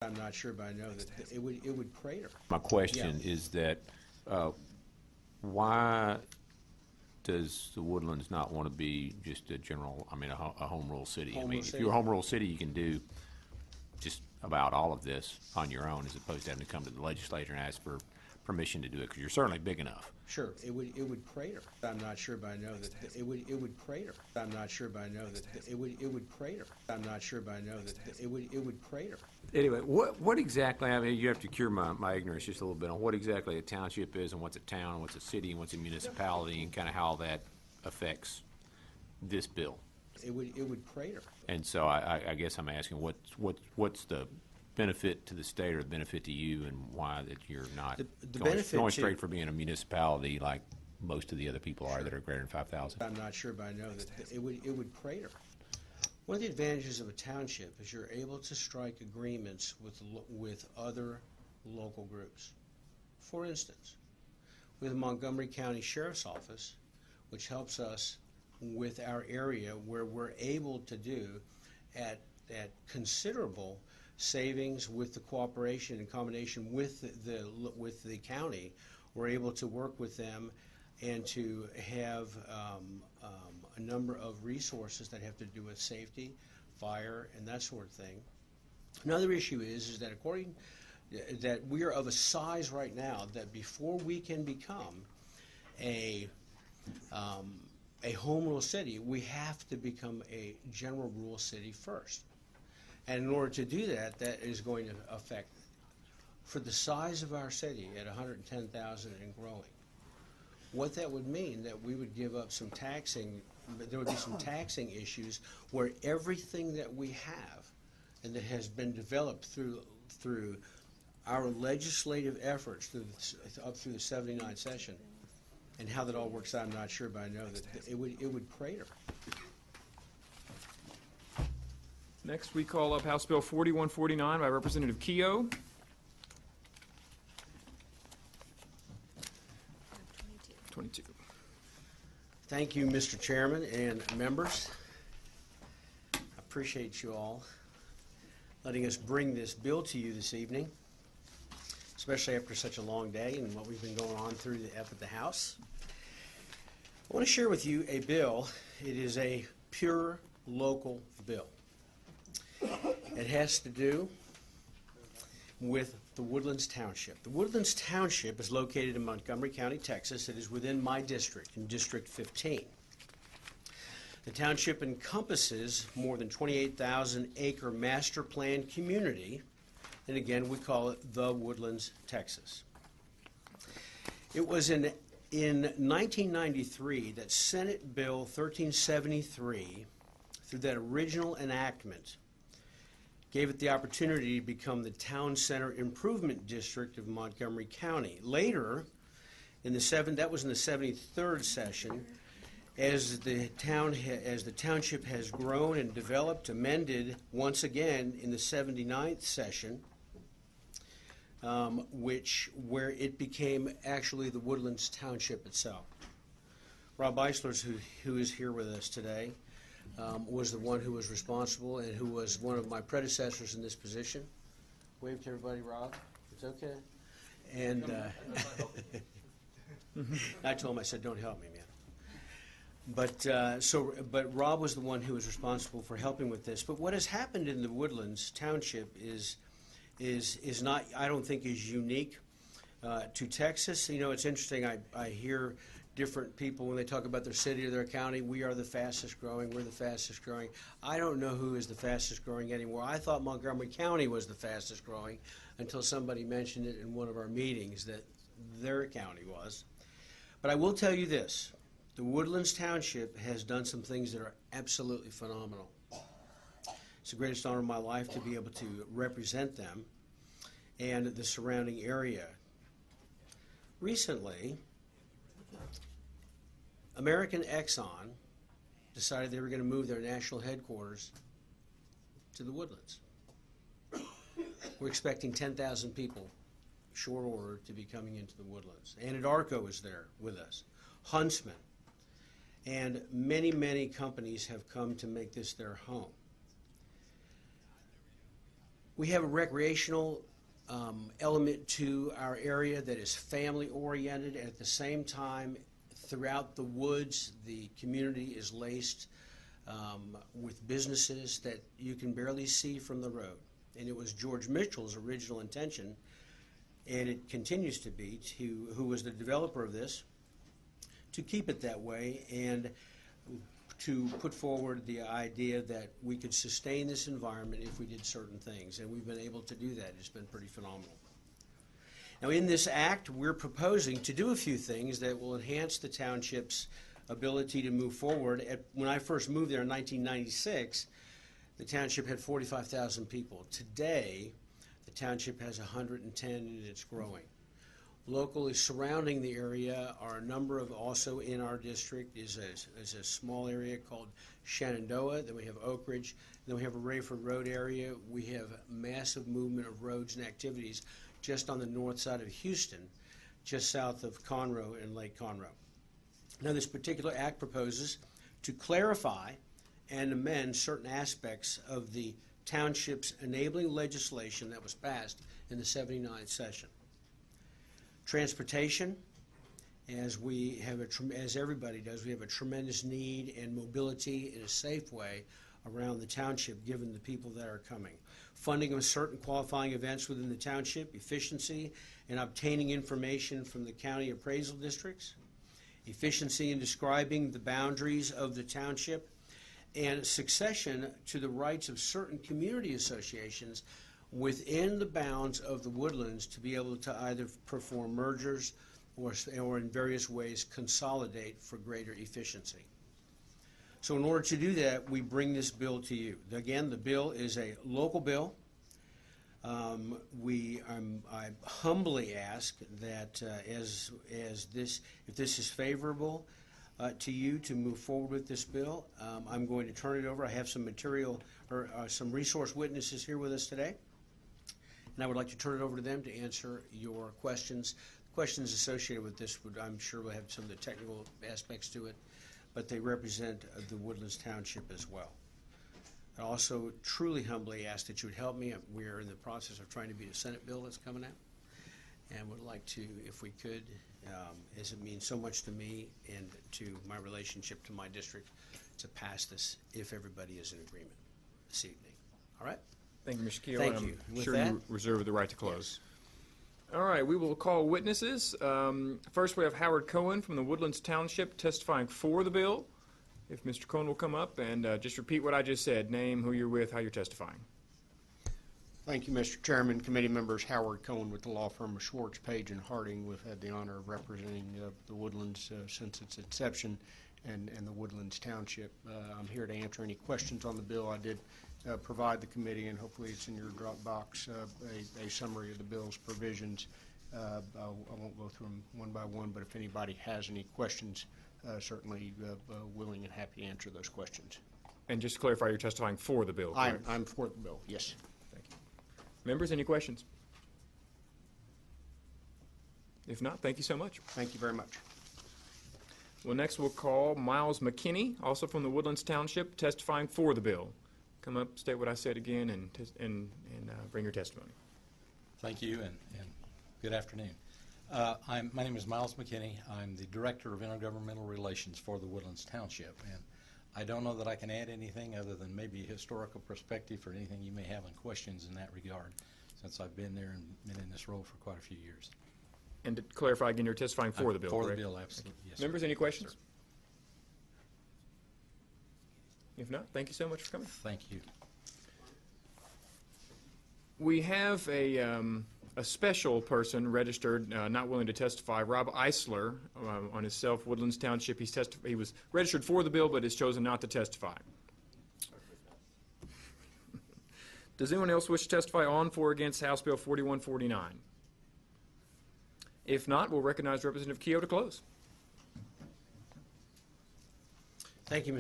I'm not sure, but I know that it would crater. My question is that why does the Woodlands not want to be just a general, I mean, a home rule city? If you're a home rule city, you can do just about all of this on your own, as opposed to having to come to the legislature and ask for permission to do it, because you're certainly big enough. Sure, it would crater. I'm not sure, but I know that it would crater. I'm not sure, but I know that it would crater. I'm not sure, but I know that it would crater. Anyway, what exactly, I mean, you have to cure my ignorance just a little bit on what exactly a township is, and what's a town, and what's a city, and what's a municipality, and kind of how that affects this bill. It would crater. And so I guess I'm asking what's the benefit to the state or the benefit to you, and why that you're not going straight for being a municipality like most of the other people are that are greater than 5,000? I'm not sure, but I know that it would crater. One of the advantages of a township is you're able to strike agreements with other local groups. For instance, with the Montgomery County Sheriff's Office, which helps us with our area, where we're able to do at considerable savings with the cooperation and combination with the county. We're able to work with them and to have a number of resources that have to do with safety, fire, and that sort of thing. Another issue is that that we are of a size right now that before we can become a home rule city, we have to become a general rule city first. And in order to do that, that is going to affect, for the size of our city at 110,000 and growing, what that would mean that we would give up some taxing, there would be some taxing issues where everything that we have and that has been developed through our legislative efforts up through the 79th session, and how that all works out, I'm not sure, but I know that it would crater. Next, we call up House Bill 4149 by Representative Keough. 22. Thank you, Mr. Chairman and members. I appreciate you all letting us bring this bill to you this evening, especially after such a long day and what we've been going on through at the House. I want to share with you a bill. It is a pure local bill. It has to do with the Woodlands Township. The Woodlands Township is located in Montgomery County, Texas. It is within my district, in District 15. The township encompasses more than 28,000-acre master plan community, and again, we call it the Woodlands, Texas. It was in 1993 that Senate Bill 1373, through that original enactment, gave it the opportunity to become the Town Center Improvement District of Montgomery County. Later, that was in the 73rd session, as the township has grown and developed, amended once again in the 79th session, where it became actually the Woodlands Township itself. Rob Eislers, who is here with us today, was the one who was responsible and who was one of my predecessors in this position. Wave to everybody, Rob. It's okay. And I told him, I said, don't help me, man. But Rob was the one who was responsible for helping with this. But what has happened in the Woodlands Township is not, I don't think, is unique to Texas. You know, it's interesting. I hear different people when they talk about their city or their county. We are the fastest growing. We're the fastest growing. I don't know who is the fastest growing anymore. I thought Montgomery County was the fastest growing until somebody mentioned it in one of our meetings that their county was. But I will tell you this. The Woodlands Township has done some things that are absolutely phenomenal. It's the greatest honor of my life to be able to represent them and the surrounding area. Recently, American Exxon decided they were going to move their national headquarters to the Woodlands. We're expecting 10,000 people, short order, to be coming into the Woodlands. Anadarko is there with us, Huntsman, and many, many companies have come to make this their home. We have a recreational element to our area that is family-oriented. At the same time, throughout the woods, the community is laced with businesses that you can barely see from the road. And it was George Mitchell's original intention, and it continues to be, who was the developer of this, to keep it that way and to put forward the idea that we could sustain this environment if we did certain things, and we've been able to do that. It's been pretty phenomenal. Now, in this act, we're proposing to do a few things that will enhance the township's ability to move forward. When I first moved there in 1996, the township had 45,000 people. Today, the township has 110, and it's growing. Locally surrounding the area are a number of, also in our district, is a small area called Shenandoah. Then we have Oak Ridge. Then we have a Rayford Road area. We have massive movement of roads and activities just on the north side of Houston, just south of Conroe and Lake Conroe. Now, this particular act proposes to clarify and amend certain aspects of the township's enabling legislation that was passed in the 79th session. Transportation, as everybody does, we have a tremendous need and mobility in a safe way around the township, given the people that are coming. Funding of certain qualifying events within the township, efficiency in obtaining information from the county appraisal districts, efficiency in describing the boundaries of the township, and succession to the rights of certain community associations within the bounds of the Woodlands to be able to either perform mergers or in various ways consolidate for greater efficiency. So in order to do that, we bring this bill to you. Again, the bill is a local bill. I humbly ask that if this is favorable to you to move forward with this bill, I'm going to turn it over. I have some material or some resource witnesses here with us today, and I would like to turn it over to them to answer your questions. Questions associated with this I'm sure will have some of the technical aspects to it, but they represent the Woodlands Township as well. I also truly humbly ask that you would help me. We are in the process of trying to beat a Senate bill that's coming out, and would like to, if we could, as it means so much to me and to my relationship to my district, to pass this if everybody is in agreement this evening. All right? Thank you, Mr. Keough. Thank I'm you. With sure that- you reserve the right to close. All right, we will call witnesses. First, we have Howard Cohen from the Woodlands Township testifying for the bill. If Mr. Cohen will come up and just repeat what I just said, name, who you're with, how you're testifying. Thank you, Mr. Chairman, committee members. Howard Cohen with the law firm of Schwartz, Page, and Harding. We've had the honor of representing the Woodlands since its inception and the Woodlands Township. I'm here to answer any questions on the bill. I did provide the committee, and hopefully it's in your Dropbox, a summary of the bill's provisions. I won't go through them one by one, but if anybody has any questions, certainly willing and happy to answer those questions. And just to clarify, you're testifying for the bill, correct? I'm for the bill, yes. Thank you. Members, any questions? If not, thank you so much. Thank you very much. Well, next we'll call Miles McKinney, also from the Woodlands Township, testifying for the bill. Come up, state what I said again, and bring your testimony. Thank you, and good afternoon. My name is Miles McKinney. I'm the Director of Intergovernmental Relations for the Woodlands Township, and I don't know that I can add anything other than maybe a historical perspective or anything you may have in questions in that regard, since I've been there and been in this role for quite a few years. And to clarify again, you're testifying for the bill, For correct? the bill, absolutely, yes, sir. Members, any questions? Sir. If not, thank you so much for coming. Thank you. We have a special person registered, not willing to testify, Rob Eisler, on his Woodlands Township. He was registered for the bill, but has chosen not to testify. Does anyone else wish to testify on, for, or against House Bill 4149? If not, we'll recognize Representative Keough to close. Thank you,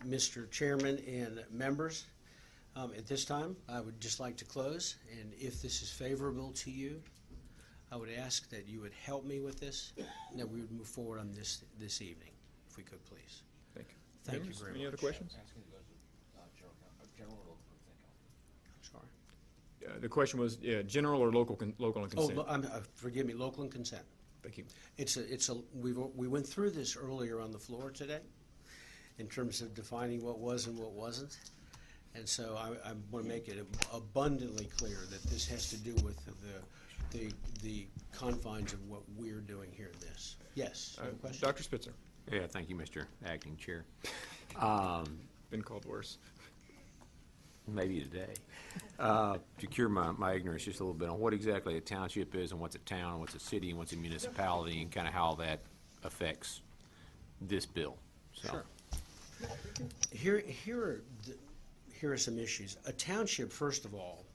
Mr. Chairman and members. At this time, I would just like to close, and if this is favorable to you, I would ask that you would help me with this, and that we would move forward on this evening, if we could, please. Thank you. Thank you Members, very Any much. other questions? I'm sorry. The question was, general or local, local and Oh, consent? forgive me, local and consent. Thank you. We went through this earlier on the floor today in terms of defining what was and what wasn't. And so I want to make it abundantly clear that this has to do with the confines of what we're doing here in this. Yes, you have a question? Dr. Spitzer, Yeah, thank you, Mr. Acting Chair. been called worse. Maybe today. To cure my ignorance just a little bit on what exactly a township is and what's a town, and what's a city, and what's a municipality, and kind of how that affects this bill. So, Sure. Here are some issues. A township, first of all,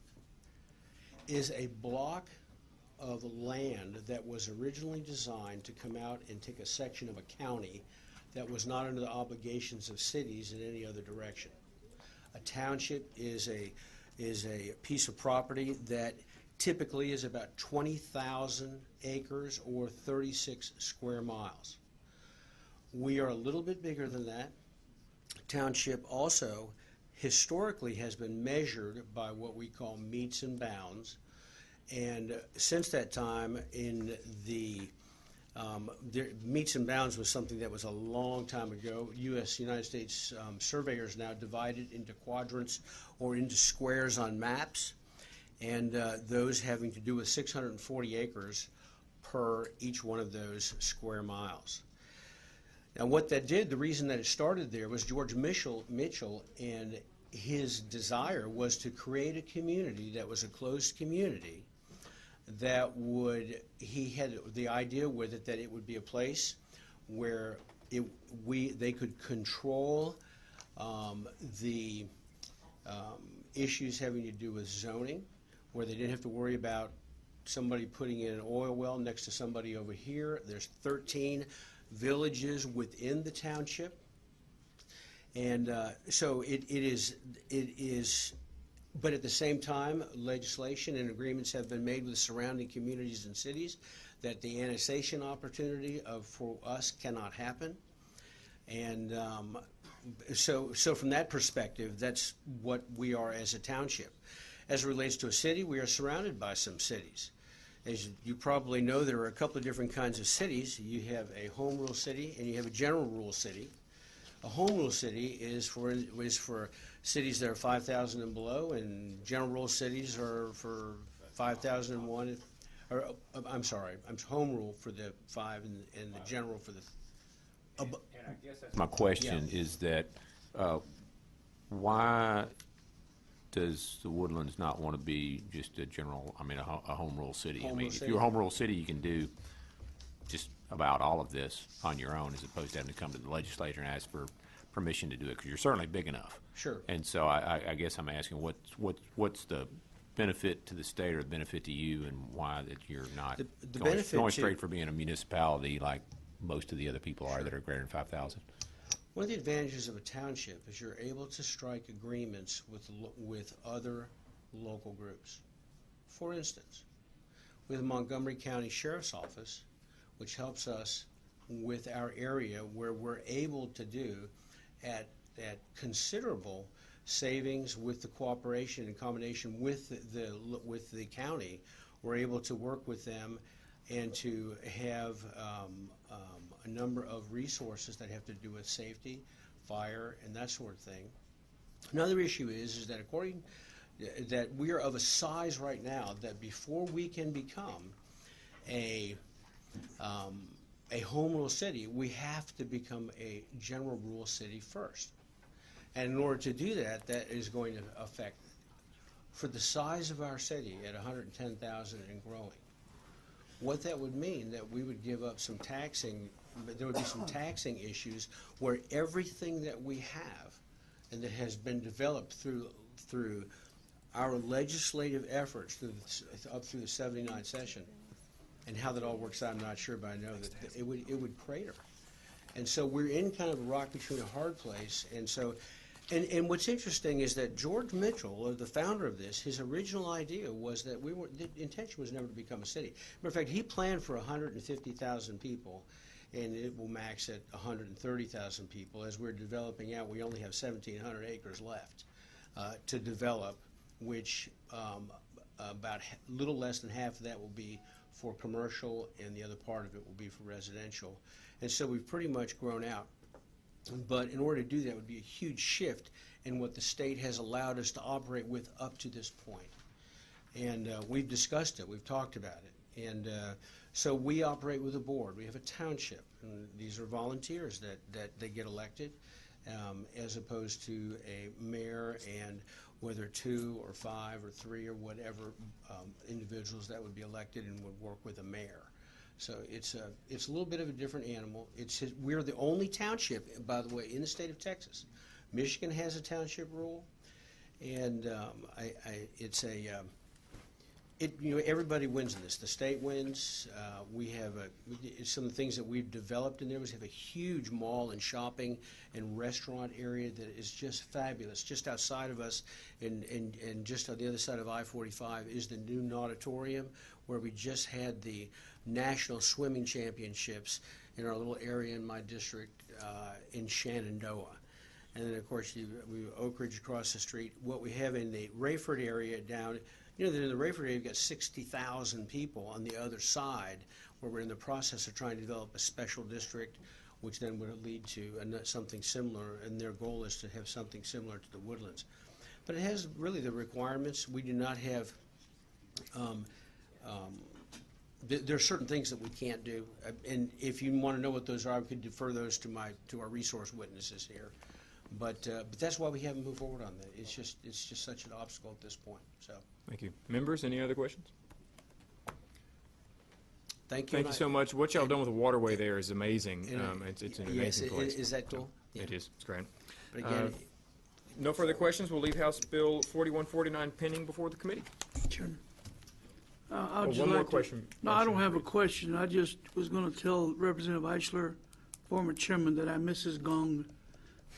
is a block of land that was originally designed to come out and take a section of a county that was not under the obligations of cities in any other direction. A township is a piece of property that typically is about 20,000 acres or 36 square miles. We are a little bit bigger than that. Township also historically has been measured by what we call meets and bounds. And since that time, in the meets and bounds was something that was a long time ago. United States surveyors now divide it into quadrants or into squares on maps, and those having to do with 640 acres per each one of those square miles. Now, what that did, the reason that it started there was George Mitchell, and his desire was to create a community that was a closed community that would, he had the idea with it that it would be a place where they could control the issues having to do with zoning, where they didn't have to worry about somebody putting in an oil well next to somebody over here. There's 13 villages within the township, and so it is. But at the same time, legislation and agreements have been made with surrounding communities and cities that the annexation opportunity for us cannot happen. And so from that perspective, that's what we are as a township. As it relates to a city, we are surrounded by some cities. As you probably know, there are a couple of different kinds of cities. You have a home rule city and you have a general rule city. A home rule city is for cities that are 5,000 and below, and general rule cities are for 5,001. Or I'm sorry, I'm home rule for the 5 and the general for the. and I guess that's my question is that why does the Woodlands not want to be just a general? I mean, a home rule city. Home I mean, rule if city. you're a home rule city, you can do just about all of this on your own, as opposed to having to come to the legislature and ask for permission to do it, because you're certainly big enough. Sure. And so I guess I'm asking what's the benefit to the state or the benefit to you, and why that you're not The going benefit straight for being a municipality like most of the other people are that are greater than 5,000? One of the advantages of a township is you're able to strike agreements with other local groups. For instance, with the Montgomery County Sheriff's Office, which helps us with our area, where we're able to do at considerable savings with the cooperation and combination with the county. We're able to work with them and to have a number of resources that have to do with safety, fire, and that sort of thing. Another issue is that according that we are of a size right now that before we can become a home rule city, we have to become a general rule city first. And in order to do that, that is going to affect, for the size of our city at 110,000 and growing, what that would mean that we would give up some taxing, there would be some taxing issues where everything that we have and that has been developed through our legislative efforts up through the 79th session, and how that all works out, I'm not sure, but I know that it would crater. And so we're in kind of a rock between a hard place. And so, and what's interesting is that George Mitchell, the founder of this, his original idea was that the intention was never to become a city. Matter of fact, he planned for 150,000 people, and it will max at 130,000 people. As we're developing out, we only have 1,700 acres left to develop, which about a little less than half of that will be for commercial, and the other part of it will be for residential. And so we've pretty much grown out. But in order to do that would be a huge shift in what the state has allowed us to operate with up to this point. And we've discussed it, we've talked about it. And so we operate with a board. We have a township, and these are volunteers that they get elected, as opposed to a mayor and whether 2 or 5 or 3 or whatever individuals that would be elected and would work with a mayor. So it's a little bit of a different animal. We're the only township, by the way, in the state of Texas. Michigan has a township rule, and everybody wins in this. The state wins. We have some of the things that we've developed in there. We have a huge mall and shopping and restaurant area that is just fabulous. Just outside of us, and just on the other side of I-45 is the new Nauditorium, where we just had the national swimming championships in our little area in my district in Shenandoah. And then, of course, we have Oak Ridge across the street. What we have in the Rayford area down, in the Rayford area, you've got 60,000 people on the other side, where we're in the process of trying to develop a special district, which then would lead to something similar, and their goal is to have something similar to the Woodlands. But it has really the requirements. We do not have there are certain things that we can't do, and if you want to know what those are, I could defer those to our resource witnesses here. But that's why we haven't moved forward on that. It's just such an obstacle at this point. So Thank you. Members, any other questions? thank you. Thank you so much. What y'all done with the waterway there is amazing. It's an yes, amazing place. is that cool? Yeah. It is. It's great. But again, No further questions. We'll leave House Bill 4149 pending before the committee. Chairman. I'll Oh, just one more like to- question. No, I don't have a question. I just was going to tell Representative Eichler, former chairman, that I miss his gong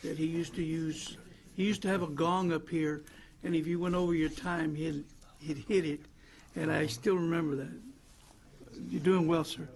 that he used to use. He used to have a gong up here, and if you went over your time, he'd hit it, and I still remember that. You're doing well, sir.